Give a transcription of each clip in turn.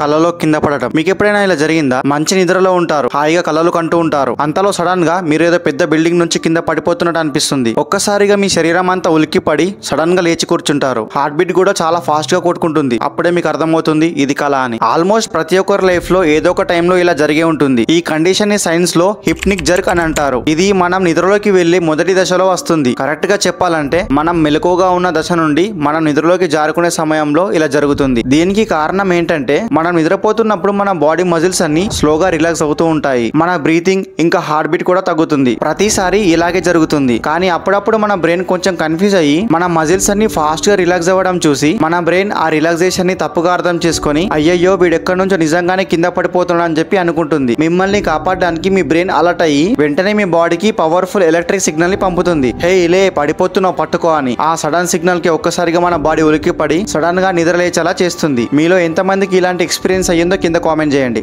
కళ్ళలో కింద పడటం. మీకు ఎప్పుడైనా ఇలా జరిగిందా? మంచి నిద్రలో ఉంటారు, హాయిగా కలలు కంటూ ఉంటారు. అంతలో సడన్ గా మీరు ఏదో పెద్ద బిల్డింగ్ నుంచి కింద పడిపోతున్నట్టు అనిపిస్తుంది. ఒక్కసారిగా మీ శరీరం అంతా ఉలిక్కి పడి సడన్ గా లేచి కూర్చుంటారు. హార్ట్ బీట్ కూడా చాలా ఫాస్ట్ గా కొట్టుకుంటుంది. అప్పుడే మీకు అర్థమవుతుంది ఇది కళ అని. ఆల్మోస్ట్ ప్రతి ఒక్కరి లైఫ్ లో ఏదో ఒక టైంలో ఇలా జరిగే ఉంటుంది. ఈ కండిషన్ ని సైన్స్ లో హిప్నిక్ జర్క్ అని అంటారు. ఇది మనం నిద్రలోకి వెళ్లి మొదటి దశలో వస్తుంది. కరెక్ట్ గా చెప్పాలంటే మనం మెలకువగా ఉన్న దశ నుండి మనం నిద్రలోకి జారుకునే సమయంలో ఇలా జరుగుతుంది. దీనికి కారణం ఏంటంటే మనం నిద్రపోతున్నప్పుడు మన బాడీ మజిల్స్ అన్ని స్లోగా రిలాక్స్ అవుతూ ఉంటాయి. మన బ్రీతింగ్ ఇంకా హార్ట్ బీట్ కూడా తగ్గుతుంది. ప్రతిసారి ఇలాగే జరుగుతుంది. కానీ అప్పుడప్పుడు మన బ్రెయిన్ కొంచెం కన్ఫ్యూజ్ అయ్యి మన మజిల్స్ అన్ని ఫాస్ట్ గా రిలాక్స్ అవ్వడం చూసి మన బ్రెయిన్ ఆ రిలాక్సేషన్ ని తప్పుగా అర్థం చేసుకుని అయ్యయ్యో వీడెక్కడి నుంచో నిజంగానే కింద పడిపోతున్నాడు అని చెప్పి అనుకుంటుంది. మిమ్మల్ని కాపాడడానికి మీ బ్రెయిన్ అలర్ట్ అయ్యి వెంటనే మీ బాడీకి పవర్ఫుల్ ఎలక్ట్రిక్ సిగ్నల్ ని పంపుతుంది. హే ఇలే పడిపోతున్నావు పట్టుకో అని. ఆ సడన్ సిగ్నల్ కి ఒక్కసారిగా మన బాడీ ఉలిక్కి పడి సడన్ గా నిద్ర లేచేలా చేస్తుంది. మీలో ఎంతమందికి ఇలాంటి ఎక్స్పీరియన్స్ అయ్యిందో కింద కామెంట్ చేయండి.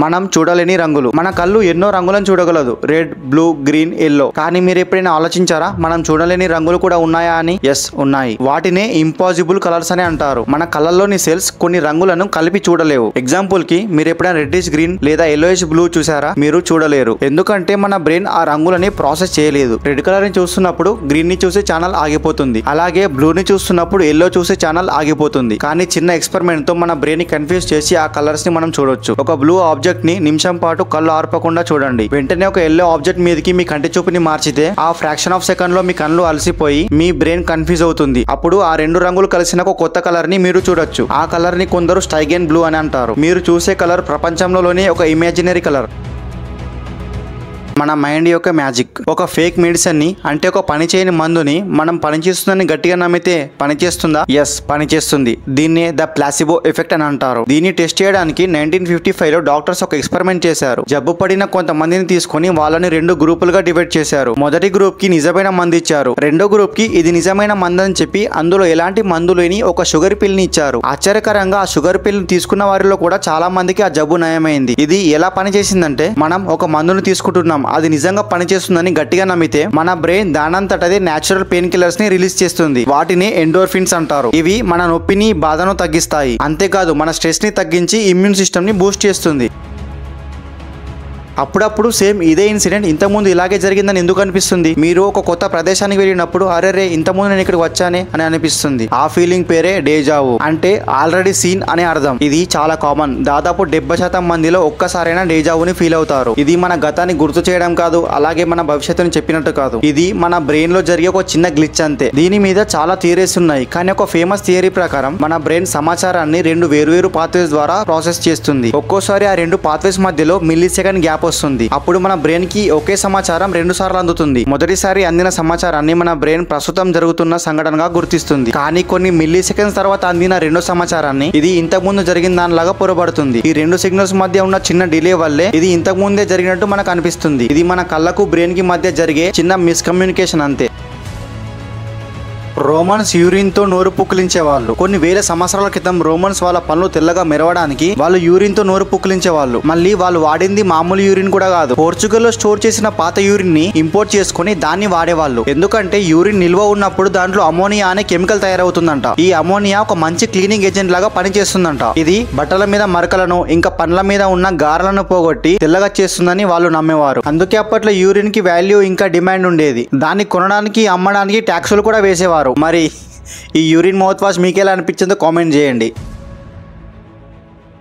మనం చూడలేని రంగులు. మన కళ్ళు ఎన్నో రంగులను చూడగలదు, రెడ్, బ్లూ, గ్రీన్, ఎల్లో. కానీ మీరు ఎప్పుడైనా ఆలోచించారా మనం చూడలేని రంగులు కూడా ఉన్నాయా అని? ఎస్, ఉన్నాయి. వాటినే ఇంపాసిబుల్ కలర్స్ అని అంటారు. మన కళ్ళల్లోని సెల్స్ కొన్ని రంగులను కలిపి చూడలేవు. ఎగ్జాంపుల్ కి మీరు ఎప్పుడైనా రెడ్డిష్ గ్రీన్ లేదా ఎల్లోయిష్ బ్లూ చూసారా? మీరు చూడలేరు. ఎందుకంటే మన బ్రెయిన్ ఆ రంగులని ప్రాసెస్ చేయలేదు. రెడ్ కలర్ ని చూస్తున్నప్పుడు గ్రీన్ ని చూసే ఛానల్ ఆగిపోతుంది. అలాగే బ్లూ ని చూస్తున్నప్పుడు ఎల్లో చూసే ఛానల్ ఆగిపోతుంది. కానీ చిన్న ఎక్స్పెరిమెంట్ తో మన బ్రెయిన్ ని కన్ఫ్యూజ్ చేసి ఆ కలర్స్ ని మనం చూడొచ్చు. ఒక బ్లూ ఆబ్జెక్ట్ ని నిమిషం పాటు కళ్ళు ఆర్పకుండా చూడండి. వెంటనే ఒక ఎల్లో ఆబ్జెక్ట్ మీదకి మీ కంటి చూపుని మార్చితే ఆ ఫ్రాక్షన్ ఆఫ్ సెకండ్ లో మీ కళ్ళు అలసిపోయి మీ బ్రెయిన్ కన్ఫ్యూజ్ అవుతుంది. అప్పుడు ఆ రెండు రంగులు కలిసిన ఒక కొత్త కలర్ ని మీరు చూడొచ్చు. ఆ కలర్ ని కొందరు స్టైగెన్ బ్లూ అని అంటారు. మీరు చూసే కలర్ ప్రపంచంలోనే ఒక ఇమాజినరీ కలర్. మన మైండ్ యొక్క మ్యాజిక్. ఒక ఫేక్ మెడిసిన్ ని అంటే ఒక పని చేయని మందుని మనం పనిచేస్తుందని గట్టిగా నమ్మితే పనిచేస్తుందా? ఎస్, పనిచేస్తుంది. దీన్నే ద ప్లాసిబో ఎఫెక్ట్ అని అంటారు. దీన్ని టెస్ట్ చేయడానికి 1955 లో డాక్టర్స్ ఒక ఎక్స్పెరిమెంట్ చేశారు. జబ్బు పడిన కొంతమందిని తీసుకుని వాళ్ళని రెండు గ్రూపులుగా డివైడ్ చేశారు. మొదటి గ్రూప్ కి నిజమైన మందు ఇచ్చారు. రెండో గ్రూప్ కి ఇది నిజమైన మందు అని చెప్పి అందులో ఎలాంటి మందు లేని ఒక షుగర్ పిల్ ని ఇచ్చారు. ఆశ్చర్యకరంగా ఆ షుగర్ పిల్ తీసుకున్న వారిలో కూడా చాలా మందికి ఆ జబ్బు నయమైంది. ఇది ఎలా పనిచేసిందంటే మనం ఒక మందును తీసుకుంటున్నాం, అది నిజంగా పనిచేస్తుందని గట్టిగా నమ్మితే మన బ్రెయిన్ దానంతటదే నేచురల్ పెయిన్ కిల్లర్స్ ని రిలీజ్ చేస్తుంది. వాటిని ఎండోర్ఫిన్స్ అంటారు. ఇవి మన నొప్పిని, బాధను తగ్గిస్తాయి. అంతేకాదు మన స్ట్రెస్ ని తగ్గించి ఇమ్యూన్ సిస్టమ్ ని బూస్ట్ చేస్తుంది. అప్పుడప్పుడు సేమ్ ఇదే ఇన్సిడెంట్ ఇంతకుముందు ఇలాగే జరిగిందని ఎందుకు అనిపిస్తుంది? మీరు ఒక కొత్త ప్రదేశానికి వెళ్ళినప్పుడు అరే ఇంతకుముందు నేను ఇక్కడికి వచ్చానే అని అనిపిస్తుంది. ఆ ఫీలింగ్ పేరే డేజావు, అంటే ఆల్రెడీ సీన్ అనే అర్థం. ఇది చాలా కామన్. దాదాపు 70% మందిలో ఒక్కసారైనా డేజావుని ఫీల్ అవుతారు. ఇది మన గతాన్ని గుర్తు చేయడం కాదు, అలాగే మన భవిష్యత్తుని చెప్పినట్టు కాదు. ఇది మన బ్రెయిన్ లో జరిగే ఒక చిన్న గ్లిచ్ అంతే. దీని మీద చాలా థియరీస్ ఉన్నాయి. కానీ ఒక ఫేమస్ థియరీ ప్రకారం మన బ్రెయిన్ సమాచారాన్ని రెండు వేరువేరు పాత్వేస్ ద్వారా ప్రాసెస్ చేస్తుంది. ఒక్కోసారి ఆ రెండు పాత్వేస్ మధ్యలో మిల్లీ సెకండ్ గ్యాప్ వస్తుంది. అప్పుడు మన బ్రెయిన్ కి ఒకే సమాచారం రెండు సార్లు అందుతుంది. మొదటిసారి అందిన సమాచారాన్ని మన బ్రెయిన్ ప్రస్తుతం జరుగుతున్న సంఘటనగా గుర్తిస్తుంది. కానీ కొన్ని మిల్లీ సెకండ్స్ తర్వాత అందిన రెండో సమాచారాన్ని ఇది ఇంతకు ముందు జరిగిన దానిలాగా పొరబడుతుంది. ఈ రెండు సిగ్నల్స్ మధ్య ఉన్న చిన్న డిలే వల్లే ఇది ఇంతకు ముందే జరిగినట్టు మనకు అనిపిస్తుంది. ఇది మన కళ్ళకు బ్రెయిన్ కి మధ్య జరిగే చిన్న మిస్కమ్యూనికేషన్ అంతే. రోమన్స్ యూరిన్ తో నోరు పుక్కిలించేవాళ్ళు. కొన్ని వేల సంవత్సరాల క్రితం రోమన్స్ వాళ్ళ పనులు తెల్లగా మెరవడానికి వాళ్ళు యూరిన్ తో నోరు పుక్కిలించేవాళ్ళు. మళ్ళీ వాళ్ళు వాడింది మామూలు యూరిన్ కూడా కాదు, పోర్చుగల్ లో స్టోర్ చేసిన పాత యూరిన్ ని ఇంపోర్ట్ చేసుకుని దాన్ని వాడేవాళ్ళు. ఎందుకంటే యూరిన్ నిల్వ ఉన్నప్పుడు దాంట్లో అమోనియా అనే కెమికల్ తయారవుతుందంట. ఈ అమోనియా ఒక మంచి క్లీనింగ్ ఏజెంట్ లాగా పనిచేస్తుందంట. ఇది బట్టల మీద మరకలను ఇంకా పండ్ల మీద ఉన్న గారలను పోగొట్టి తెల్లగా చేస్తుందని వాళ్ళు నమ్మేవారు. అందుకే అప్పట్లో యూరిన్ కి వాల్యూ ఇంకా డిమాండ్ ఉండేది. దాన్ని కొనడానికి అమ్మడానికి ట్యాక్సులు కూడా వేసేవారు. మరి ఈ యూరిన్ మౌత్ వాష్ మీకెలా అనిపించిందో కామెంట్ చేయండి.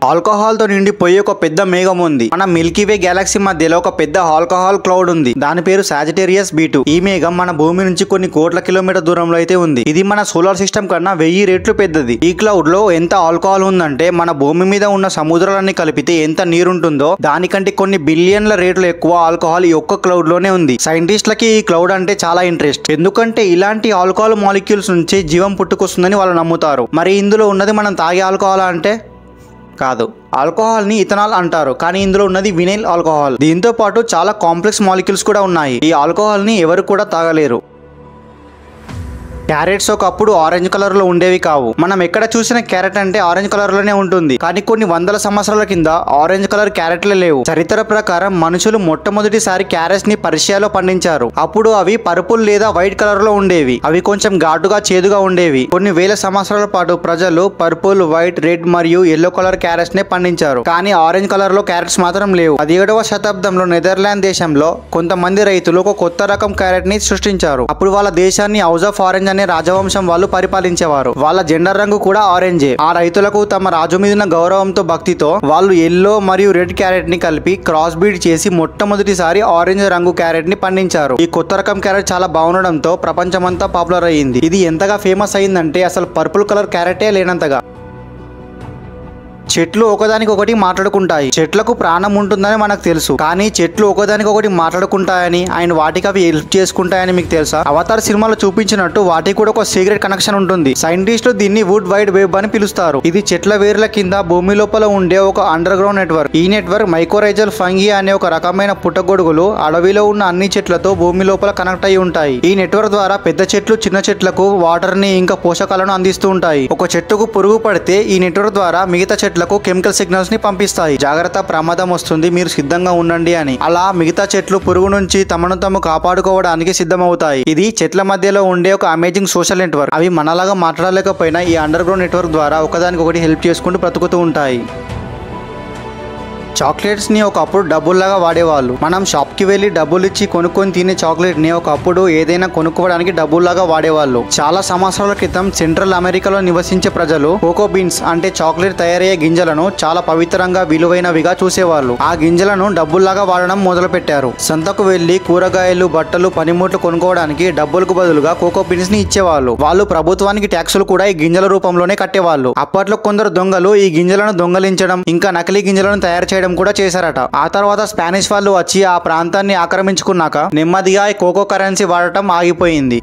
ఆల్కహాల్ తో నిండిపోయి ఒక పెద్ద మేఘం ఉంది. మన మిల్కీవే గ్యాలక్సీ మధ్యలో ఒక పెద్ద ఆల్కహాల్ క్లౌడ్ ఉంది. దాని పేరు సాజిటేరియస్ B2. ఈ మేఘం మన భూమి నుంచి కొన్ని కోట్ల కిలోమీటర్ దూరంలో అయితే ఉంది. ఇది మన సోలార్ సిస్టమ్ కన్నా 1000 రెట్లు పెద్దది. ఈ క్లౌడ్ లో ఎంత ఆల్కహాల్ ఉందంటే మన భూమి మీద ఉన్న సముద్రాలన్నీ కలిపితే ఎంత నీరుంటుందో దానికంటే కొన్ని బిలియన్ల రేట్లు ఎక్కువ ఆల్కహాల్ ఈ ఒక్క క్లౌడ్ లోనే ఉంది. సైంటిస్టులకి ఈ క్లౌడ్ అంటే చాలా ఇంట్రెస్ట్. ఎందుకంటే ఇలాంటి ఆల్కహాల్ మాలిక్యూల్స్ నుంచి జీవం పుట్టుకొస్తుందని వాళ్ళు నమ్ముతారు. మరి ఇందులో ఉన్నది మనం తాగే ఆల్కహాల్ అంటే కాదు. ఆల్కహాల్ ని ఇథనాల్ అంటారు, కానీ ఇందులో ఉన్నది వినైల్ ఆల్కహాల్. దీంతో పాటు చాలా కాంప్లెక్స్ మాలిక్యూల్స్ కూడా ఉన్నాయి. ఈ ఆల్కహాల్ ని ఎవరు కూడా తాగలేరు. క్యారెట్స్ ఒకప్పుడు ఆరెంజ్ కలర్ లో ఉండేవి కావు. మనం ఎక్కడ చూసిన క్యారెట్ అంటే ఆరెంజ్ కలర్ లోనే ఉంటుంది. కానీ కొన్ని వందల సంవత్సరాల కింద ఆరెంజ్ కలర్ క్యారెట్లే లేవు. చరిత్ర ప్రకారం మనుషులు మొట్టమొదటిసారి క్యారెట్స్ ని పర్షియాలో పండించారు. అప్పుడు అవి పర్పుల్ లేదా వైట్ కలర్ లో ఉండేవి. అవి కొంచెం ఘాటుగా చేదుగా ఉండేవి. కొన్ని వేల సంవత్సరాల పాటు ప్రజలు పర్పుల్, వైట్, రెడ్ మరియు ఎల్లో కలర్ క్యారెట్స్ నే పండించారు. కానీ ఆరెంజ్ కలర్ లో క్యారెట్స్ మాత్రం లేవు. 17వ శతాబ్దంలో నెదర్లాండ్ దేశంలో కొంతమంది రైతులు ఒక కొత్త రకం క్యారెట్ ని సృష్టించారు. అప్పుడు వాళ్ళ దేశాన్ని హౌస్ ఆఫ్ ఆరెంజ్ అనే రాజవంశం వాళ్ళు పరిపాలించేవారు. వాళ్ళ జెండర్ రంగు కూడా ఆరెంజే. ఆ రైతులకు తమ రాజు మీద గౌరవంతో, భక్తితో వాళ్ళు ఎల్లో మరియు రెడ్ క్యారెట్ ని కలిపి క్రాస్ బీడ్ చేసి మొట్టమొదటిసారి ఆరెంజ్ రంగు క్యారెట్ ని పండించారు. ఈ కొత్త రకం క్యారెట్ చాలా బాగుండడంతో ప్రపంచమంతా పాపులర్ అయ్యింది. ఇది ఎంతగా ఫేమస్ అయిందంటే అసలు పర్పుల్ కలర్ క్యారెటే లేనంతగా. చెట్లు ఒకదానికొకటి మాట్లాడుకుంటాయి. చెట్లకు ప్రాణం ఉంటుందని మనకు తెలుసు. కానీ చెట్లు ఒకదానికొకటి మాట్లాడుకుంటాయని, ఆయన వాటికి అవి హెల్ప్ చేసుకుంటాయని మీకు తెలుసా? అవతార్ సినిమాలో చూపించినట్టు వాటికి కూడా ఒక సీక్రెట్ కనెక్షన్ ఉంటుంది. సైంటిస్టులు దీన్ని వుడ్ వైడ్ వెబ్ అని పిలుస్తారు. ఇది చెట్ల వేర్ల కింద భూమి లోపల ఉండే ఒక అండర్ గ్రౌండ్ నెట్వర్క్. ఈ నెట్వర్క్ మైకోరైజల్ ఫంగి అనే ఒక రకమైన పుట్టగొడుగులు అడవిలో ఉన్న అన్ని చెట్లతో భూమి లోపల కనెక్ట్ అయి ఉంటాయి. ఈ నెట్వర్క్ ద్వారా పెద్ద చెట్లు చిన్న చెట్లకు వాటర్ ని ఇంకా పోషకాలను అందిస్తూ ఉంటాయి. ఒక చెట్టుకు పురుగు పడితే ఈ నెట్వర్క్ ద్వారా మిగతా చెట్లకు కెమికల్ సిగ్నల్స్ ని పంపిస్తాయి. జాగ్రత్త, ప్రమాదం వస్తుంది, మీరు సిద్ధంగా ఉండండి అని. అలా మిగతా చెట్లు పురుగు నుంచి తమను తాము కాపాడుకోవడానికి సిద్ధమవుతాయి. ఇది చెట్ల మధ్యలో ఉండే ఒక అమేజింగ్ సోషల్ నెట్వర్క్. అవి మనలాగా మాట్లాడలేకపోయినా ఈ అండర్ గ్రౌండ్ నెట్వర్క్ ద్వారా ఒకదానికొకటి హెల్ప్ చేసుకుంటూ బ్రతుకుతూ ఉంటాయి. చాక్లెట్స్ ని ఒకప్పుడు డబ్బుల్లాగా వాడేవాళ్ళు. మనం షాప్ కి వెళ్లి డబ్బులు ఇచ్చి కొనుక్కొని తినే చాక్లెట్ ని ఒకప్పుడు ఏదైనా కొనుక్కోవడానికి డబ్బుల్లాగా వాడేవాళ్ళు. చాలా సంవత్సరాల క్రితం సెంట్రల్ అమెరికాలో నివసించే ప్రజలు కోకో బీన్స్ అంటే చాక్లెట్ తయారయ్యే గింజలను చాలా పవిత్రంగా, విలువైనవిగా చూసేవాళ్ళు. ఆ గింజలను డబ్బుల్లాగా వాడడం మొదలు పెట్టారు. సంతకు వెళ్లి కూరగాయలు, బట్టలు, పనిముట్లు కొనుక్కోవడానికి డబ్బులకు బదులుగా కోకో బీన్స్ ని ఇచ్చేవాళ్ళు. వాళ్ళు ప్రభుత్వానికి ట్యాక్సులు కూడా ఈ గింజల రూపంలోనే కట్టేవాళ్ళు. అప్పట్లో కొందరు దొంగలు ఈ గింజలను దొంగలించడం, ఇంకా నకిలీ గింజలను తయారు చేయడం కూడా చేశారట. ఆ తర్వాత స్పానిష్ వాళ్ళు వచ్చి ఆ ప్రాంతాన్ని ఆక్రమించుకున్నాక నెమ్మదిగా ఈ కోకో కరెన్సీ వాడటం ఆగిపోయింది.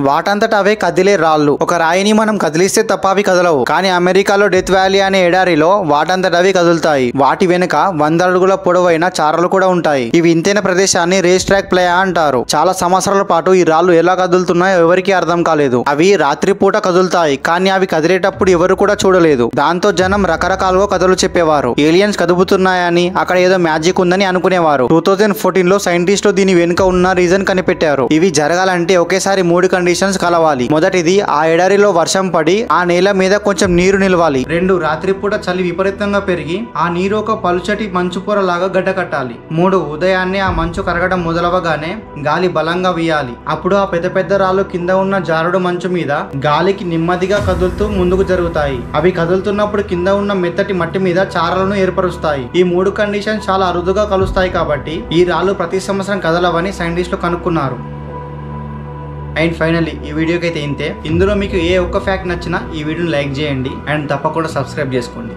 వాటంతట అవే కదిలే రాళ్ళు. ఒక రాయిని మనం కదిలిస్తే తప్ప అవి కదలవు. కానీ అమెరికాలో డెత్ వ్యాలీ అనే ఎడారిలో వాటంతట అవి కదులుతాయి. వాటి వెనుక 100 అడుగుల పొడవైన చారలు కూడా ఉంటాయి. ఈ వింతైన ప్రదేశాన్ని రేస్ ట్రాక్ ప్లేయా అంటారు. చాలా సంవత్సరాల పాటు ఈ రాళ్ళు ఎలా కదులుతున్నాయో ఎవరికి అర్థం కాలేదు. అవి రాత్రిపూట కదులుతాయి, కానీ అవి కదిలేటప్పుడు ఎవరు కూడా చూడలేదు. దాంతో జనం రకరకాలుగా కథలు చెప్పేవారు. ఏలియన్స్ కదుపుతున్నాయని, అక్కడ ఏదో మ్యాజిక్ ఉందని అనుకునేవారు. 2014 లో సైంటిస్టులు దీని వెనుక ఉన్న రీజన్ కనిపెట్టారు. ఇవి జరగాలంటే ఒకేసారి 3 కండిషన్స్ కలవాలి. మొదటిది, ఆ ఎడారిలో వర్షం పడి ఆ నేల మీద కొంచెం నీరు నిలవాలి. 2, రాత్రిపూట చలి విపరీతంగా పెరిగి ఆ నీరు ఒక పలుచటి మంచు పొర లాగా గడ్డకట్టాలి. 3, ఉదయాన్నే ఆ మంచు కరగడం మొదలవగానే గాలి బలంగా వీయాలి. అప్పుడు ఆ పెద్ద పెద్ద రాళ్ళు కింద ఉన్న జారుడు మంచు మీద గాలికి నెమ్మదిగా కదులుతూ ముందుకు జరుగుతాయి. అవి కదులుతున్నప్పుడు కింద ఉన్న మెత్తటి మట్టి మీద చారలను ఏర్పరుస్తాయి. ఈ 3 కండిషన్స్ చాలా అరుదుగా కలుస్తాయి కాబట్టి ఈ రాళ్ళు ప్రతి సంవత్సరం కదలవని సైంటిస్టులు కనుక్కున్నారు. అండ్ ఫైనల్లీ ఈ వీడియోకి అయితే ఇంతే. ఇందులో మీకు ఏ ఒక్క ఫ్యాక్ట్ నచ్చినా ఈ వీడియోని లైక్ చేయండి అండ్ తప్పకుండా సబ్స్క్రైబ్ చేసుకోండి.